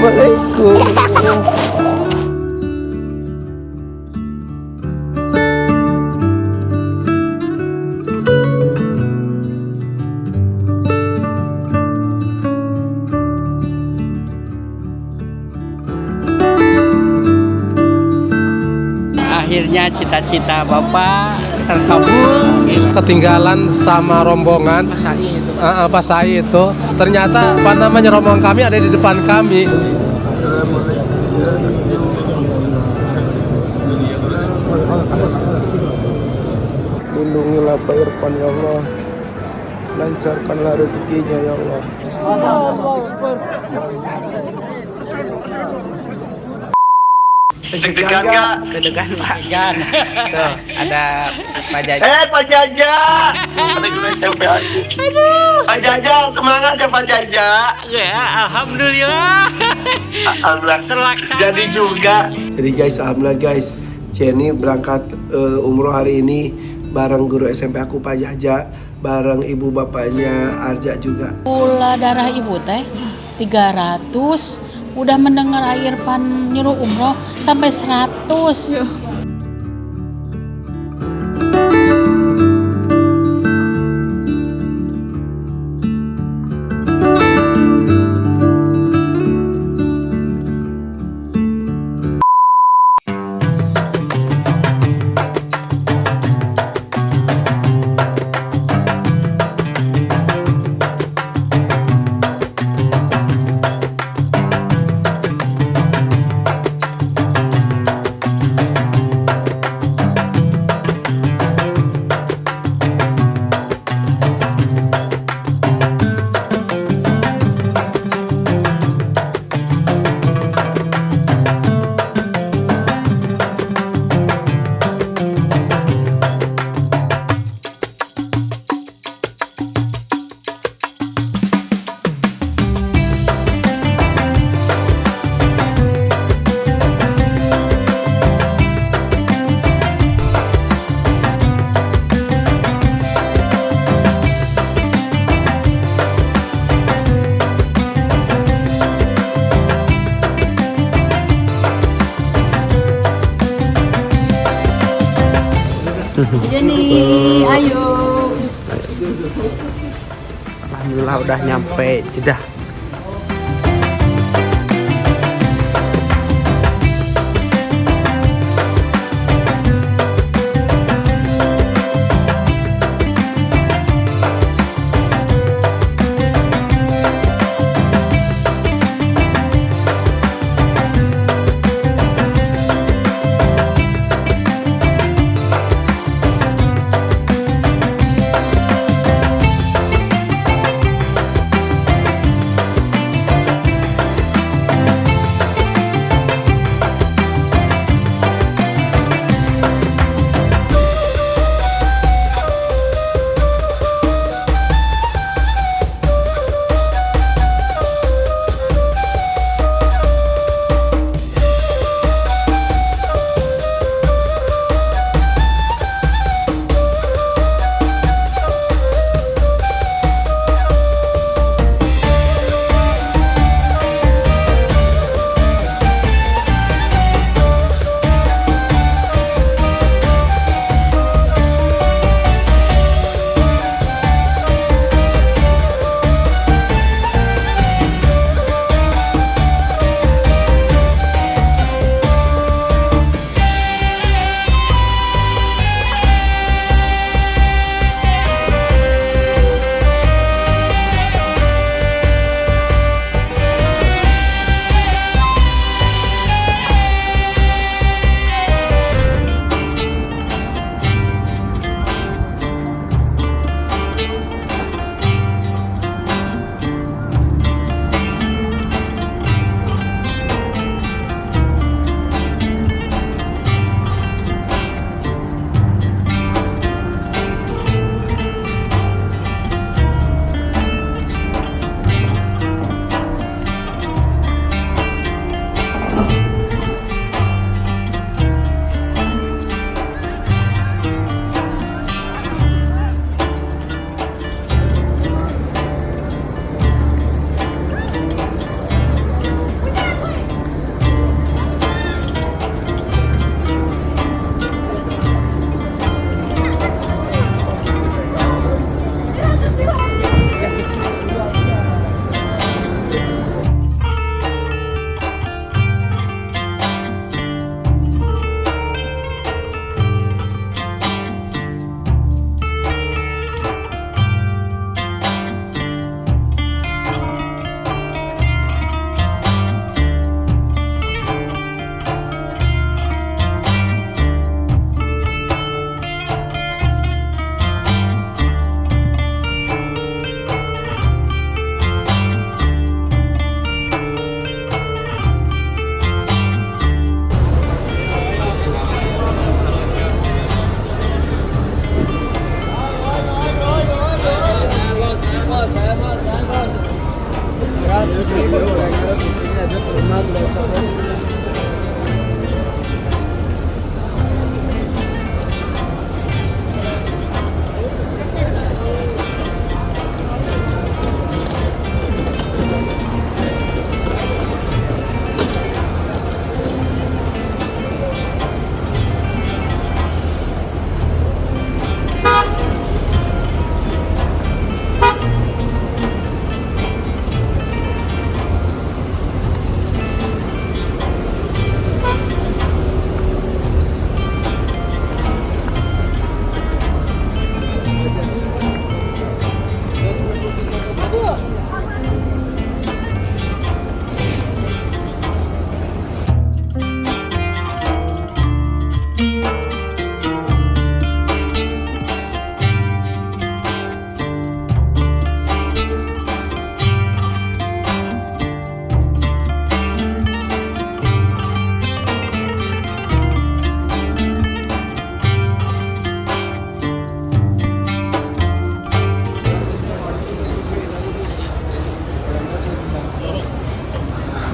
Assalamualaikum. Akhirnya cita-cita Bapak terkabul. Ketinggalan sama rombongan Pak Sai itu. Ternyata rombongan kami ada di depan kami. Lindungilah Pak Irfan ya Allah. Lancarkanlah rezekinya ya Allah. Deg-degan nggak? Deg-degan Pak. Tuh, ada Pak Jaja. Pak Jaja! Ada gue SMP aja. Pak Jaja, semangat ya Pak Jaja. Ya, alhamdulillah. Alhamdulillah. Terlaksana. Jadi juga. Jadi guys, alhamdulillah guys, Jenny berangkat umroh hari ini bareng guru SMP aku Pak Jaja, bareng ibu bapaknya Arja juga. Gula darah ibu teh 300, udah mendengar Irfan nyuruh umroh sampai 100. Jenny, ayo. Alhamdulillah udah nyampe Jeddah.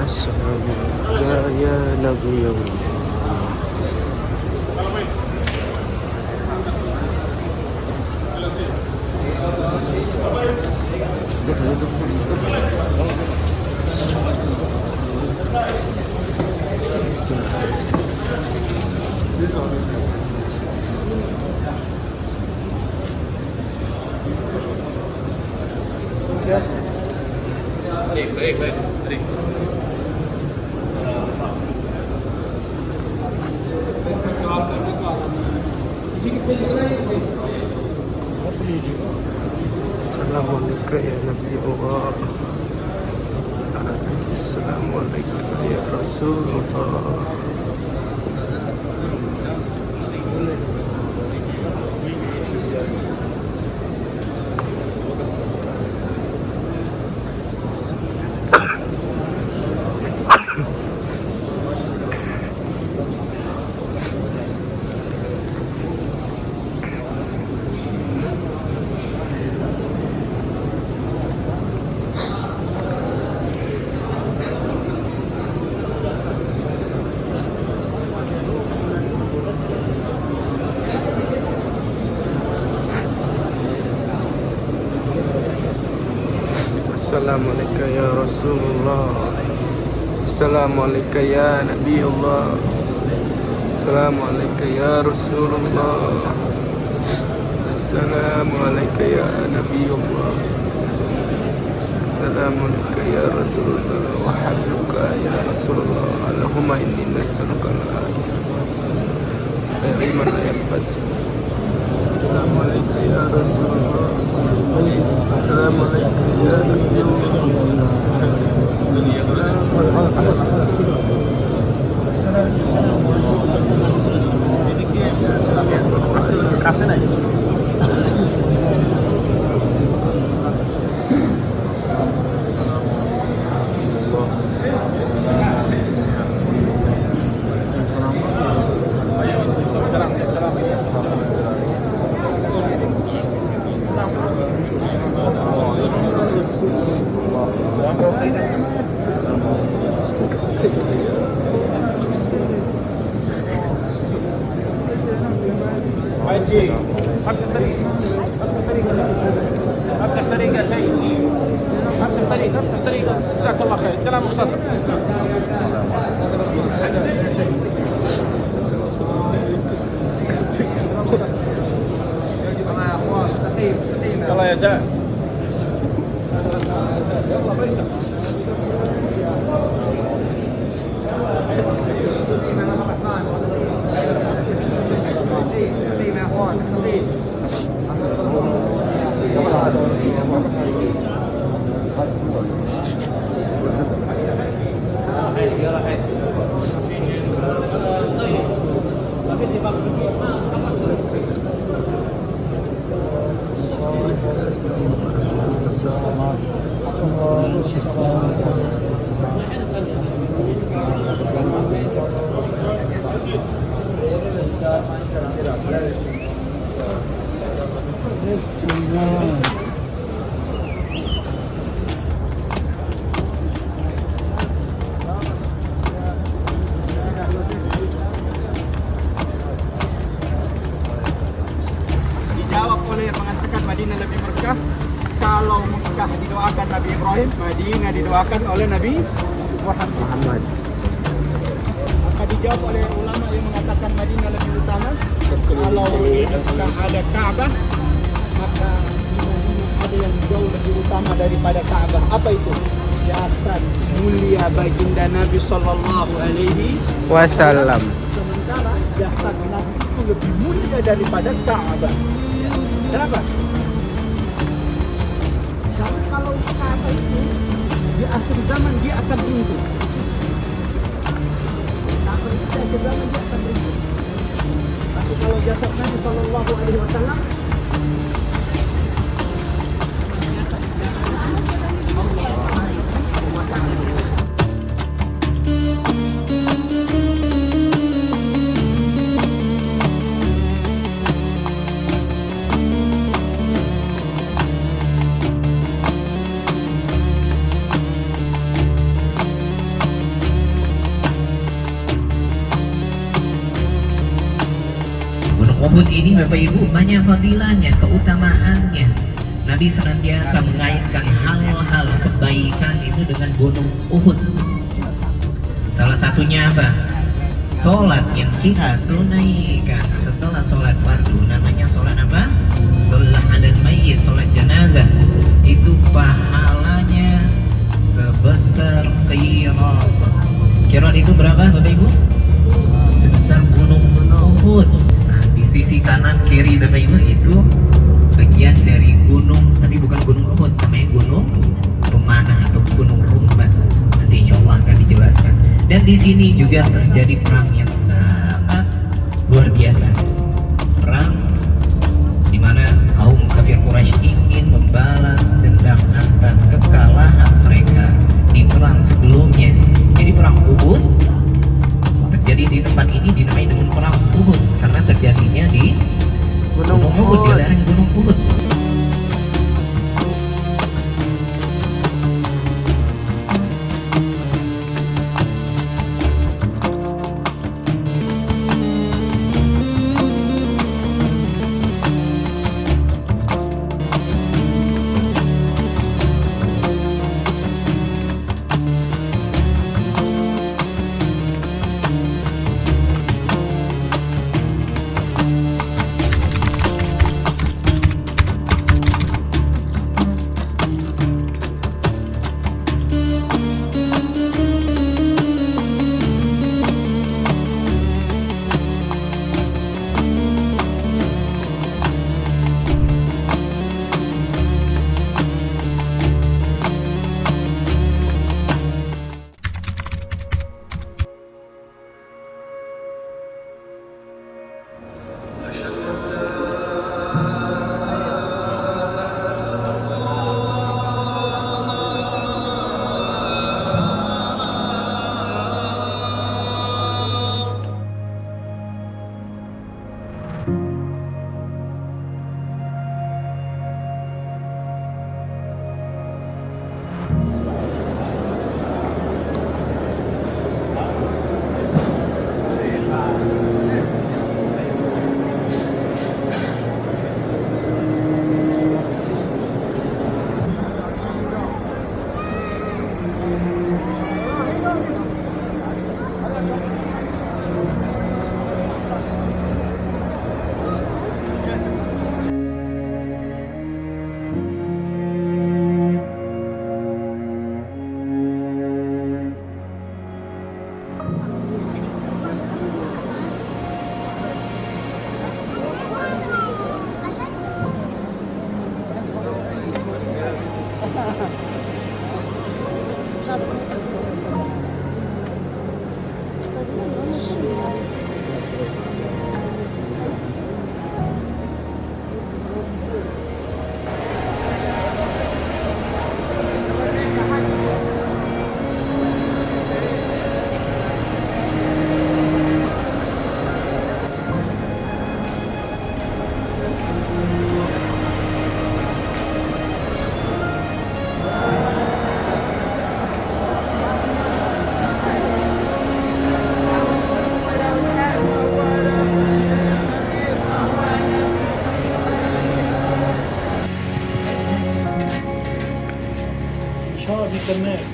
Assalamualaikum ya Nabi Allah. Assalamualaikum ya Nabi Allah. Assalamualaikum ya Rasulullah. Assalamualaikum ya Rasulullah. Assalamualaikum ya Nabi Allah. Assalamualaikum ya Rasulullah. Assalamualaikum ya Nabi Allah. Assalamualaikum ya Rasulullah. Wa habluka ya Rasulullah. Allahumma inni nas'aluka al-ilma la yanfad. Assalamualaikum ya Rasulullah. Assalamualaikum ya Nabi Allah. حجي ابسط طريق ابسط طريق ابسط طريق يا سيدي ابسط طريق ابسط طريق جزاك الله خير السلام مختصر يلا يا زاد Assalamualaikum. didoakan oleh Nabi Muhammad. Maka dijawab oleh ulama yang mengatakan Madinah lebih utama. Kalau tidak ada Ka'bah, maka ada yang jauh lebih utama daripada Ka'bah. Apa itu? Jasad mulia baginda Nabi Sallallahu Alaihi Wasallam. Sementara jasad Nabi itu lebih mulia daripada Ka'bah. Kenapa? Karena kalau Ka'bah itu di akhir zaman dia akan runtuh. Ka'bah itu di akhir zaman dia akan runtuh. Tapi kalau jasad Nabi Sallallahu Alaihi Wasallam Uhud ini Bapak Ibu banyak fadilahnya, keutamaannya. Nabi senantiasa mengaitkan hal-hal kebaikan itu dengan gunung Uhud. Salah satunya apa? Sholat yang kita tunaikan setelah sholat fardu, namanya sholat apa? Sholat alal mayyit, sholat jenazah. Itu pahalanya sebesar qirat. Qirat itu berapa Bapak Ibu? Sebesar gunung Uhud. Sisi kanan kiri Bapak Ibu itu bagian dari gunung, tapi bukan gunung Uhud, namanya gunung pemanah atau gunung Rumah. Nanti insya Allah akan dijelaskan. Dan di sini juga terjadi perang yang sangat luar biasa. Perang di mana kaum kafir Quraisy ingin membalas dendam atas kekalahan mereka di perang sebelumnya. Jadi perang Uhud terjadi di tempat ini dinamai dengan perang Uhud karena terjadinya di Gunung Uhud, di lereng Gunung Uhud.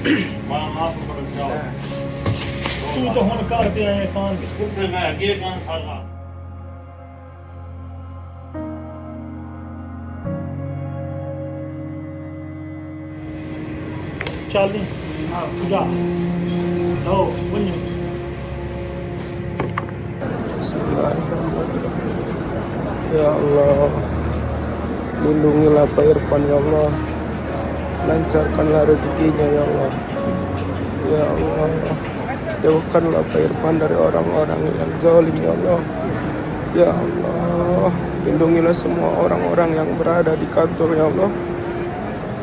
Ya Allah, lindungilah Pak Irfan ya Allah, lancarkanlah rezekinya ya Allah. Ya Allah, jauhkanlah Pak Irfan dari orang-orang yang zalim ya Allah. Ya Allah, lindungilah semua orang-orang yang berada di kantor ya Allah.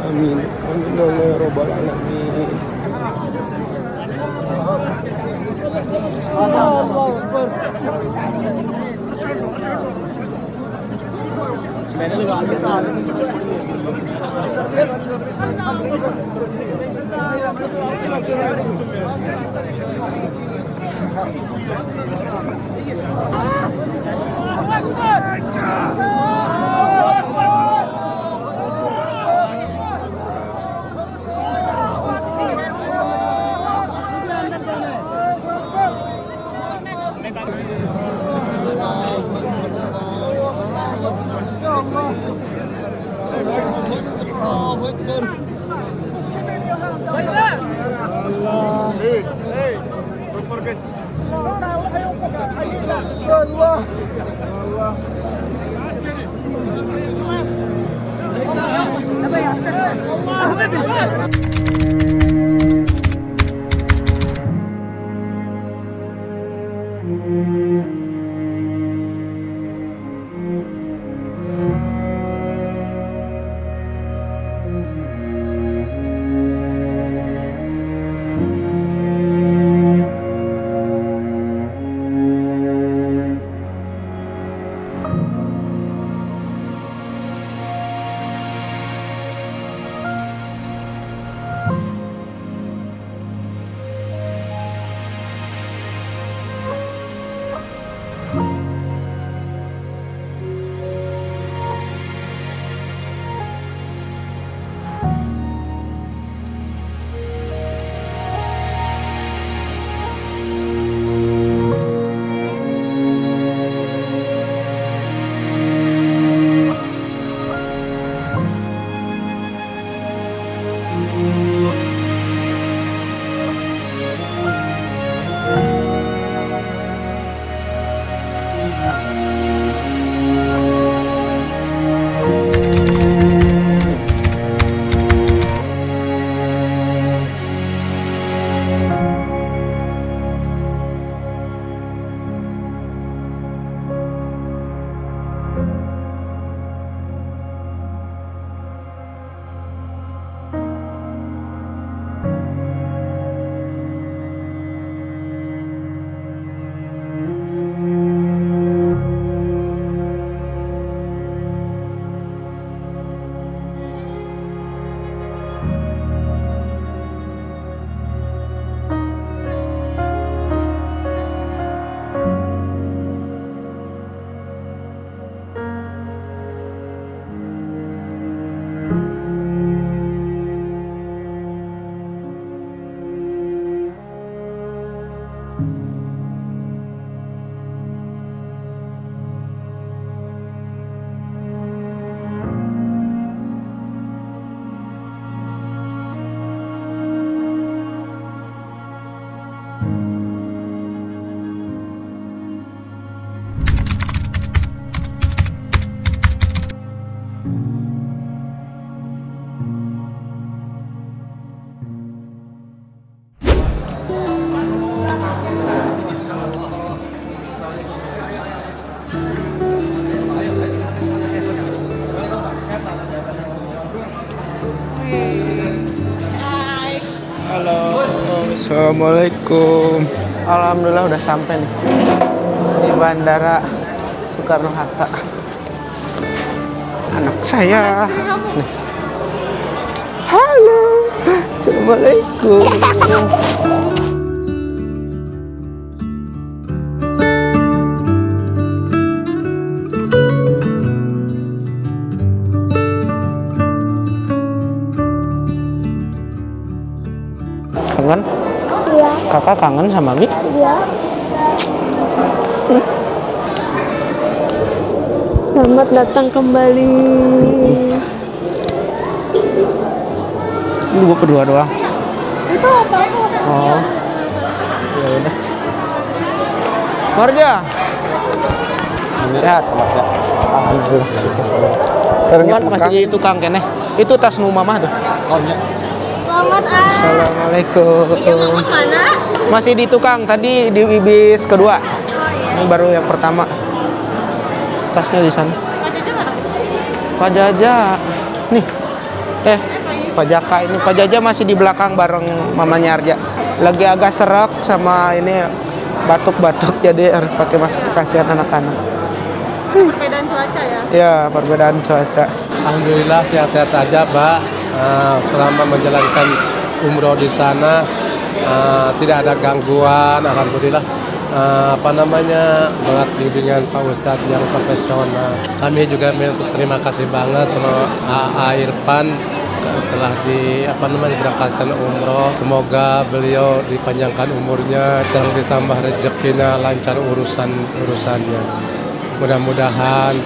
Amin, amin ya Allah ya Rabbal Alamin. Assalamualaikum. Alhamdulillah udah sampai nih di Bandara Soekarno-Hatta. Anak saya nih. Halo. Assalamualaikum. Kangen? Iya. Kakak kangen sama Mi? Iya. Selamat datang kembali. Ini gua berdua doang. Itu apa? Oh. Ya udah. Marja. Sehat, Mas. Alhamdulillah. Seringan masih di tukang kene. Itu tas nu mamah tuh. Oh iya. Selamat Assalamualaikum. Ya, mama mana? Masih di tukang, tadi di bis kedua. Ini baru yang pertama. Tasnya di sana. Pak Jaja. Nih. Pak Jaka ini. Pak Jaja masih di belakang bareng mamanya Arja. Lagi agak serak sama ini batuk-batuk, jadi harus pakai masker, kasihan anak-anak. Perbedaan cuaca ya? Ya, perbedaan cuaca. Alhamdulillah sehat-sehat aja, Mbak. Selama menjalankan umroh di sana tidak ada gangguan, alhamdulillah. Banget bimbingan Pak Ustadz yang profesional. Kami juga terima kasih banget sama Irfan telah berangkatkan umroh. Semoga beliau dipanjangkan umurnya dan ditambah rezekinya, lancar urusannya. Mudah-mudahan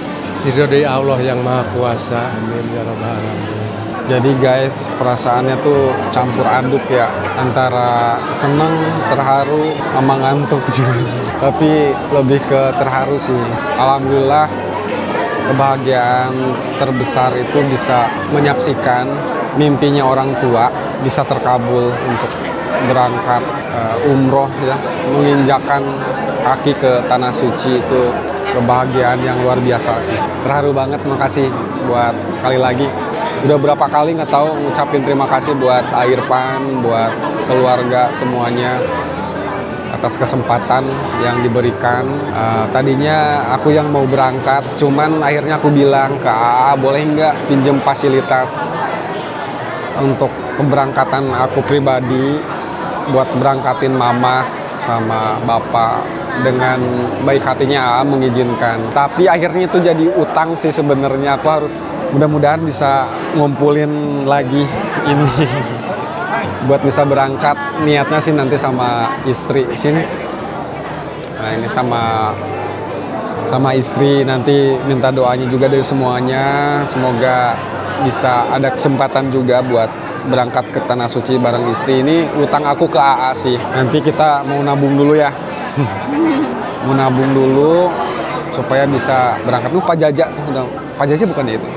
diridhoi Allah yang Maha Kuasa. Amin ya rabbal alamin. Jadi guys, perasaannya tuh campur aduk ya, antara seneng, terharu, sama ngantuk juga. Tapi lebih ke terharu sih. Alhamdulillah, kebahagiaan terbesar itu bisa menyaksikan mimpinya orang tua bisa terkabul untuk berangkat umroh ya, menginjakan kaki ke tanah suci, itu kebahagiaan yang luar biasa sih. Terharu banget, makasih buat sekali lagi. Udah berapa kali nggak tahu ngucapin terima kasih buat Irfan, buat keluarga semuanya atas kesempatan yang diberikan. Tadinya aku yang mau berangkat, cuman akhirnya aku bilang ke AA, boleh nggak pinjem fasilitas untuk keberangkatan aku pribadi buat berangkatin mama sama bapak. Dengan baik hatinya AA mengizinkan. Tapi akhirnya itu jadi utang sih sebenarnya. Aku harus mudah-mudahan bisa ngumpulin lagi ini buat bisa berangkat. Niatnya sih nanti sama istri sini. Nah, ini sama istri, nanti minta doanya juga dari semuanya. Semoga bisa ada kesempatan juga buat berangkat ke Tanah Suci bareng istri. Ini utang aku ke AA sih. Nanti kita mau nabung dulu ya. Mau nabung dulu supaya bisa berangkat. Pak Jaja, Pak Jaja bukan ya itu?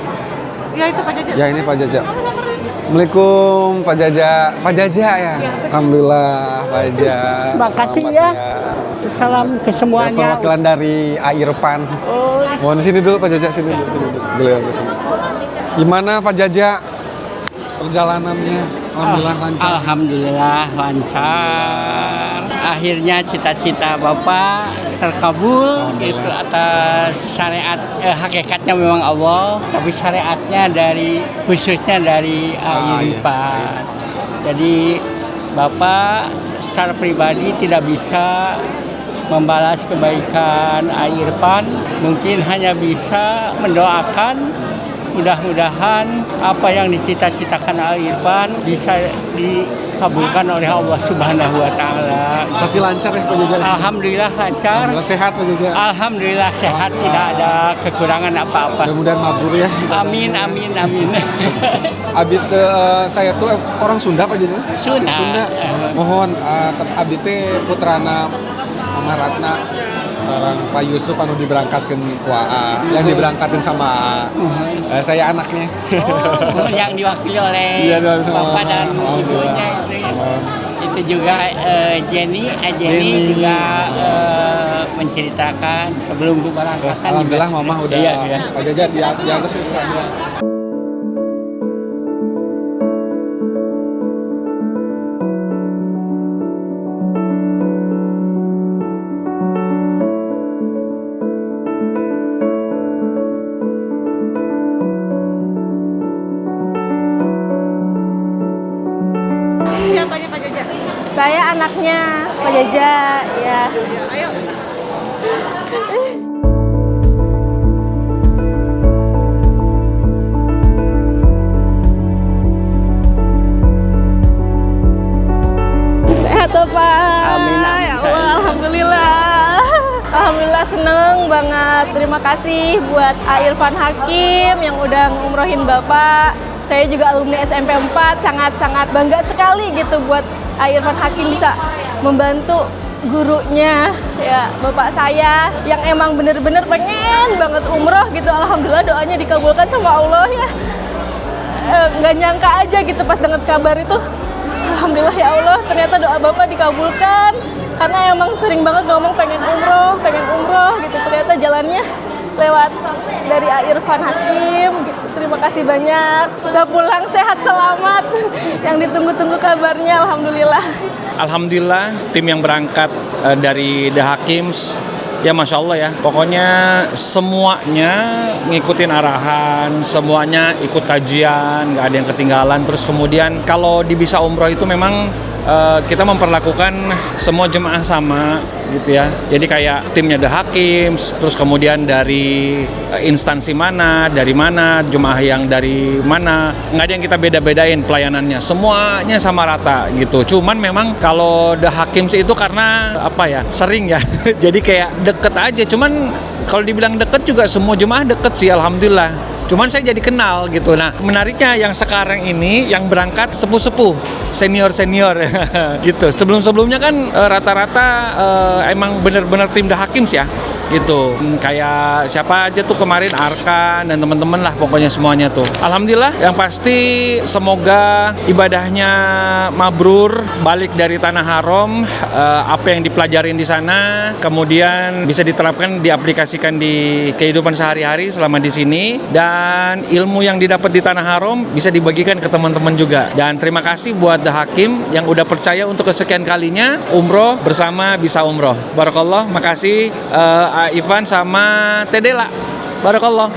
Ya, itu Pak Jaja. Ya, ini Pak Jaja. Assalamualaikum Pak Jaja. Pak Jaja ya? Alhamdulillah Pak Jaja. Makasih ya. Salam ke semuanya. Perwakilan dari Irfan. Oh. Mohon sini dulu Pak Jaja, sini dulu. Giliran ke sini. Gimana Pak Jaja perjalanannya? Alhamdulillah lancar. Alhamdulillah lancar. Akhirnya cita-cita Bapak terkabul gitu atas syariat. Hakikatnya memang Allah, tapi syariatnya khususnya dari Irfan. Jadi Bapak secara pribadi tidak bisa membalas kebaikan Irfan, mungkin hanya bisa mendoakan mudah-mudahan apa yang dicita-citakan Irfan bisa dikabulkan oleh Allah Subhanahu wa Ta'ala. Tapi lancar ya Pak Jaja? Alhamdulillah lancar. Alhamdulillah sehat Pak Jaja? Alhamdulillah sehat, tidak ada kekurangan apa-apa. Mudah-mudahan mabrur ya. Amin. Abit saya tuh orang Sunda Pak Jaja? Sunda. Mohon abit putrana Mama Ratna, sareng Pak Yusuf anu diberangkatkan ku AA, yang diberangkatin sama AA. Saya anaknya. Oh, yang diwakili oleh Bapak dan Ibunya itu juga Jenny juga menceritakan sebelum keberangkatan. Alhamdulillah Mama udah. Iya. Pak Jaja di atas istana. Siapanya Pak Jaja? Saya anaknya Pak Jaja, ya. Ayo. Sopan. Amin, amin. Ya Allah, alhamdulillah. Alhamdulillah seneng banget. Terima kasih buat Irfan Hakim yang udah ngumrohin Bapak. Saya juga alumni SMP 4, sangat-sangat bangga sekali gitu buat Irfan Hakim bisa membantu gurunya ya bapak saya yang emang bener-bener pengen banget umroh gitu. Alhamdulillah doanya dikabulkan sama Allah ya. Nggak nyangka aja gitu pas dengar kabar itu. Alhamdulillah ya Allah, ternyata doa bapak dikabulkan karena emang sering banget ngomong pengen umroh gitu. Ternyata jalannya lewat dari Irfan Hakim gitu. Terima kasih banyak. Udah pulang sehat selamat. Yang ditunggu-tunggu kabarnya, alhamdulillah. Alhamdulillah tim yang berangkat dari The Hakims ya Masya Allah ya, pokoknya semuanya ngikutin arahan, semuanya ikut kajian, nggak ada yang ketinggalan. Terus kemudian kalau di Bisa Umroh itu memang kita memperlakukan semua jemaah sama gitu ya. Jadi kayak timnya The Hakims, terus kemudian dari instansi mana, dari mana, jemaah yang dari mana, nggak ada yang kita beda-bedain pelayanannya, semuanya sama rata gitu. Cuman memang kalau The Hakims itu karena apa ya, sering ya, jadi kayak deket aja. Cuman kalau dibilang deket juga semua jemaah deket sih, alhamdulillah. Cuman saya jadi kenal gitu. Nah, menariknya yang sekarang ini yang berangkat sepuh-sepuh, senior-senior gitu. Sebelum-sebelumnya kan rata-rata emang bener-bener tim The Hakims ya gitu. Kayak siapa aja tuh kemarin, Arkan dan teman-teman lah, pokoknya semuanya tuh. Alhamdulillah, yang pasti semoga ibadahnya mabrur, balik dari Tanah Haram, apa yang dipelajarin di sana kemudian bisa diterapkan, diaplikasikan di kehidupan sehari-hari selama di sini, dan ilmu yang didapat di Tanah Haram bisa dibagikan ke teman-teman juga. Dan terima kasih buat The Hakim yang udah percaya untuk kesekian kalinya umroh bersama Bisa Umroh. Barakallah, makasih Ivan sama Tedela. Barakallah.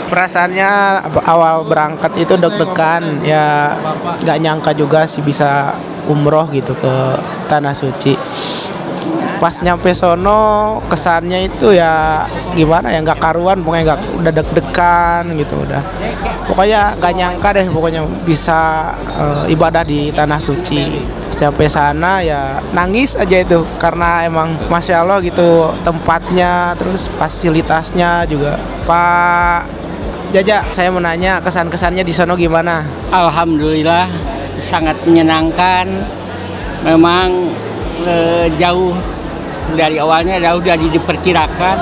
Perasaannya awal berangkat itu deg-degan ya, nggak nyangka juga sih bisa umroh gitu ke Tanah Suci. Pas nyampe sono kesannya itu ya gimana ya, nggak karuan, pokoknya udah deg-degan gitu, udah pokoknya nggak nyangka deh pokoknya bisa ibadah di Tanah Suci. Sampai sana ya nangis aja itu karena emang Masya Allah gitu tempatnya, terus fasilitasnya juga. Pak Jaja, saya mau nanya kesan-kesannya di sono gimana? Alhamdulillah sangat menyenangkan. Memang jauh dari awalnya jauh dari diperkirakan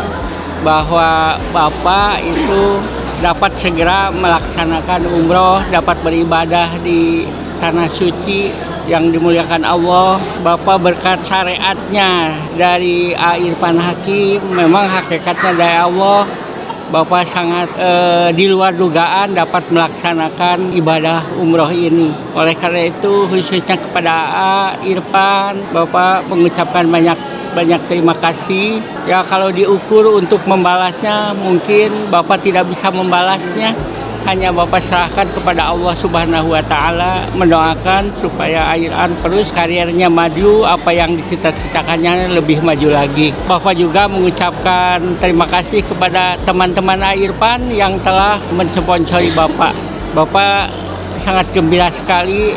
bahwa Bapak itu dapat segera melaksanakan umroh, dapat beribadah di Tanah Suci yang dimuliakan Allah. Bapak berkat syariatnya dari Irfan Hakim, memang hakikatnya dari Allah. Bapak sangat di luar dugaan dapat melaksanakan ibadah umroh ini. Oleh karena itu khususnya kepada Irfan, Bapak mengucapkan banyak terima kasih. Ya kalau diukur untuk membalasnya mungkin Bapak tidak bisa membalasnya. Hanya Bapak serahkan kepada Allah Subhanahu wa Ta'ala, mendoakan supaya Irfan terus karirnya maju, apa yang dicita-citakannya lebih maju lagi. Bapak juga mengucapkan terima kasih kepada teman-teman Irfan yang telah mensponsori Bapak. Bapak sangat gembira sekali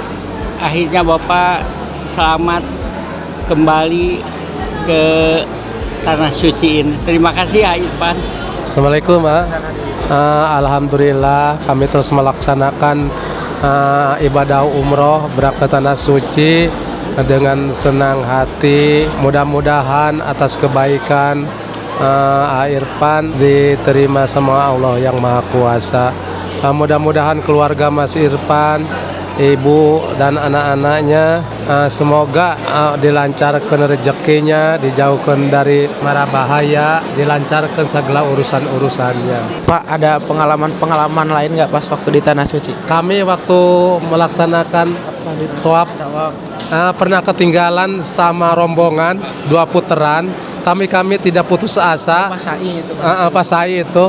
akhirnya Bapak selamat kembali ke Tanah Suci ini. Terima kasih Irfan. Assalamualaikum, Alhamdulillah kami terus melaksanakan ibadah umroh berangkat Tanah Suci dengan senang hati. Mudah-mudahan atas kebaikan Irfan diterima sama Allah yang Maha Kuasa. Mudah-mudahan keluarga Mas Irfan, ibu dan anak-anaknya semoga dilancarkan rezekinya, dijauhkan dari mara bahaya, dilancarkan segala urusan-urusannya. Pak, ada pengalaman lain nggak pas waktu di Tanah Suci? Kami waktu melaksanakan tawaf pernah ketinggalan sama rombongan 2 putaran. Kami tidak putus asa. Pas Sa'i itu.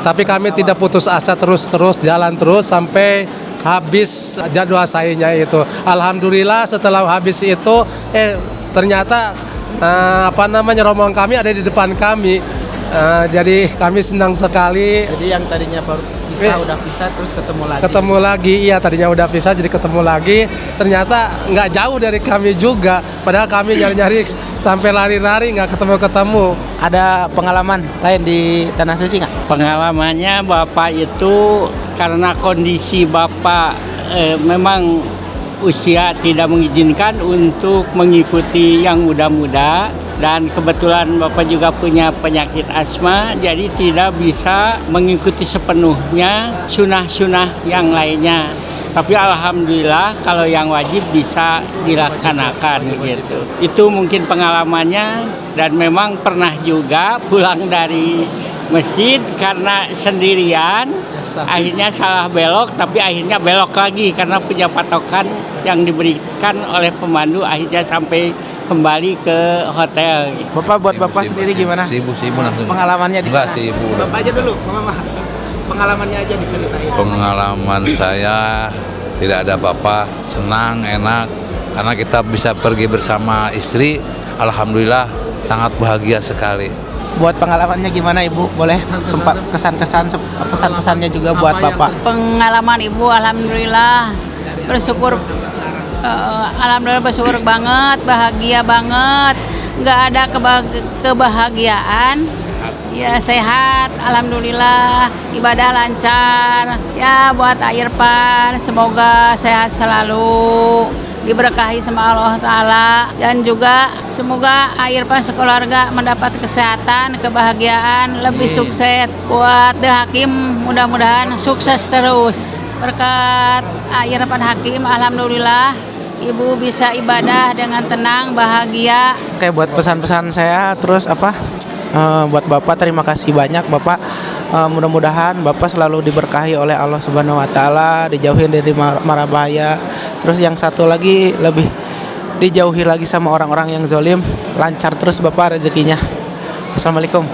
Tapi kami tidak putus asa, terus jalan terus sampai habis jadwal Sa'inya itu. Alhamdulillah setelah habis itu ternyata rombongan kami ada di depan kami. Jadi kami senang sekali. Jadi yang tadinya udah pisah terus ketemu lagi. Ketemu lagi, iya tadinya udah pisah jadi ketemu lagi. Ternyata nggak jauh dari kami juga. Padahal kami nyari-nyari sampai lari-lari nggak ketemu-ketemu. Ada pengalaman lain di Tanah Suci nggak? Pengalamannya Bapak itu karena kondisi Bapak memang usia tidak mengizinkan untuk mengikuti yang muda-muda. Dan kebetulan Bapak juga punya penyakit asma, jadi tidak bisa mengikuti sepenuhnya sunah-sunah yang lainnya. Tapi alhamdulillah kalau yang wajib bisa dilaksanakan gitu. Itu mungkin pengalamannya, dan memang pernah juga pulang dari masjid karena sendirian, akhirnya salah belok, tapi akhirnya belok lagi karena punya patokan yang diberikan oleh pemandu, akhirnya sampai kembali ke hotel. Bapak buat Bapak sendiri gimana? Sibuk langsung. Pengalamannya di sana. Enggak sibuk. Bapak aja dulu, Mama. Pengalamannya aja diceritain. Pengalaman saya tidak ada apa-apa, senang, enak karena kita bisa pergi bersama istri. Alhamdulillah sangat bahagia sekali. Buat pengalamannya gimana Ibu? Boleh sempat kesan-kesan pesan-pesannya juga buat Bapak. Pengalaman Ibu alhamdulillah bersyukur. Alhamdulillah bersyukur banget, bahagia banget, nggak ada kebahagiaan, ya sehat, alhamdulillah, ibadah lancar, ya buat Irfan semoga sehat selalu, diberkahi sama Allah Ta'ala, dan juga semoga Irfan sekeluarga mendapat kesehatan, kebahagiaan, lebih sukses. Buat The Hakim mudah-mudahan sukses terus, berkat Irfan Hakim alhamdulillah Ibu bisa ibadah dengan tenang, bahagia. Oke, buat pesan-pesan saya terus buat Bapak terima kasih banyak Bapak. Mudah-mudahan Bapak selalu diberkahi oleh Allah Subhanahu wa taala, dijauhin dari mara bahaya. Terus yang satu lagi lebih dijauhi lagi sama orang-orang yang zalim. Lancar terus Bapak rezekinya. Assalamualaikum.